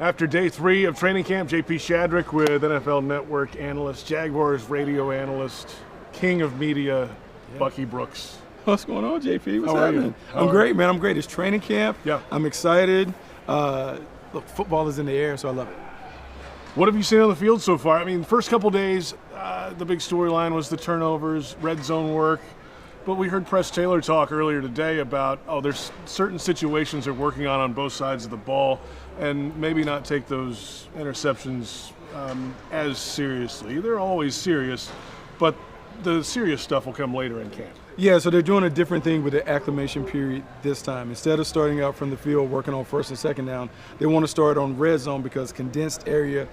After day 3 of training camp, JP Shadrick with NFL Network analyst, Jaguars radio analyst, king of media, Bucky Brooks. What's going on, JP? What's How are happening? you? I'm great, man. I'm great. It's training camp. Yeah. I'm excited. Look, football is in the air, so I love it. What have you seen on the field so far? I mean, first couple days, the big storyline was the turnovers, red zone work. But we heard Press Taylor talk earlier today about, there's certain situations they're working on both sides of the ball, and maybe not take those interceptions as seriously. They're always serious, but the serious stuff will come later in camp. Yeah, so they're doing a different thing with the acclimation period this time. Instead of starting out from the field working on first and second down, they want to start on red zone because condensed area,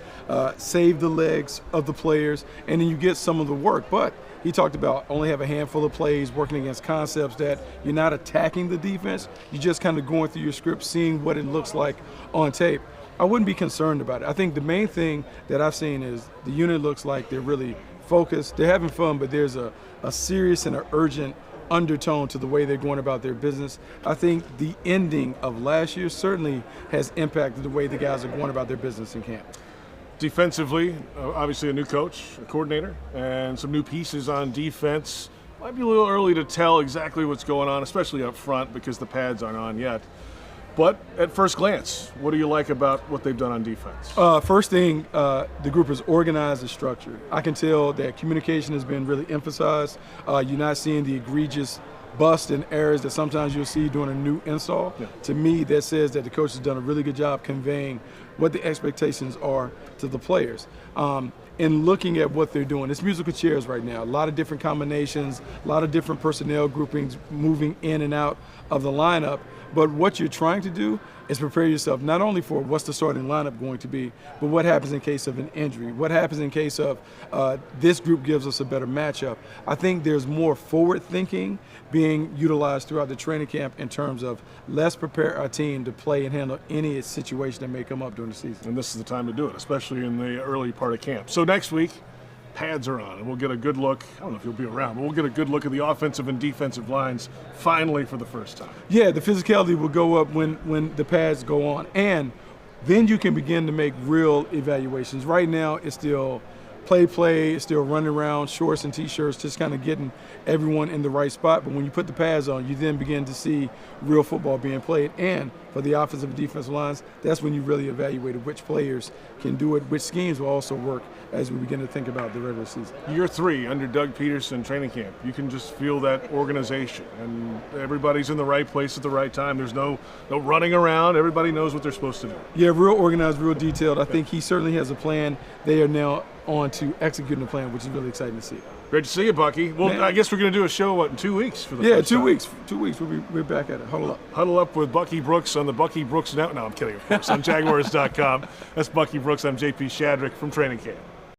save the legs of the players, and then you get some of the work. But he talked about only have a handful of plays working against concepts that you're not attacking the defense. You're just kind of going through your script, seeing what it looks like on tape. I wouldn't be concerned about it. I think the main thing that I've seen is the unit looks like they're really focused. They're having fun, but there's a serious and an urgent undertone to the way they're going about their business. I think the ending of last year certainly has impacted the way the guys are going about their business in camp. Defensively, obviously a new coach, a coordinator, and some new pieces on defense. Might be a little early to tell exactly what's going on, especially up front because the pads aren't on yet. But at first glance, what do you like about what they've done on defense? First thing, the group is organized and structured. I can tell that communication has been really emphasized. You're not seeing the egregious busts and errors that sometimes you'll see during a new install. Yeah. To me, that says that the coach has done a really good job conveying what the expectations are to the players. In looking at what they're doing, it's musical chairs right now. A lot of different combinations, a lot of different personnel groupings moving in and out of the lineup. But what you're trying to do is prepare yourself not only for what's the starting lineup going to be, but what happens in case of an injury, what happens in case of this group gives us a better matchup. I think there's more forward thinking being utilized throughout the training camp in terms of let's prepare our team to play and handle any situation that may come up during the season. And this is the time to do it, especially in the early part of camp. So next week, pads are on, and we'll get a good look. I don't know if you'll be around, but we'll get a good look at the offensive and defensive lines finally for the first time. Yeah, the physicality will go up when the pads go on, and then you can begin to make real evaluations. Right now, it's still play, it's still running around, shorts and T-shirts, just kind of getting everyone in the right spot. But when you put the pads on, you then begin to see real football being played. And for the offensive and defensive lines, that's when you really evaluate which players can do it, which schemes will also work as we begin to think about the regular season. Year 3 under Doug Peterson training camp, you can just feel that organization, and everybody's in the right place at the right time. There's no running around. Everybody knows what they're supposed to do. Yeah, real organized, real detailed. I think he certainly has a plan. They are now on to executing the plan, which is really exciting to see. Great to see you, Bucky. Well, man, I guess we're going to do a show, in 2 weeks for the first time? 2 weeks. 2 weeks. We're back at it. Huddle up. Huddle up with Bucky Brooks on the Bucky Brooks Network. No, I'm kidding, of course, on Jaguars.com. That's Bucky Brooks. I'm JP Shadrick from training camp.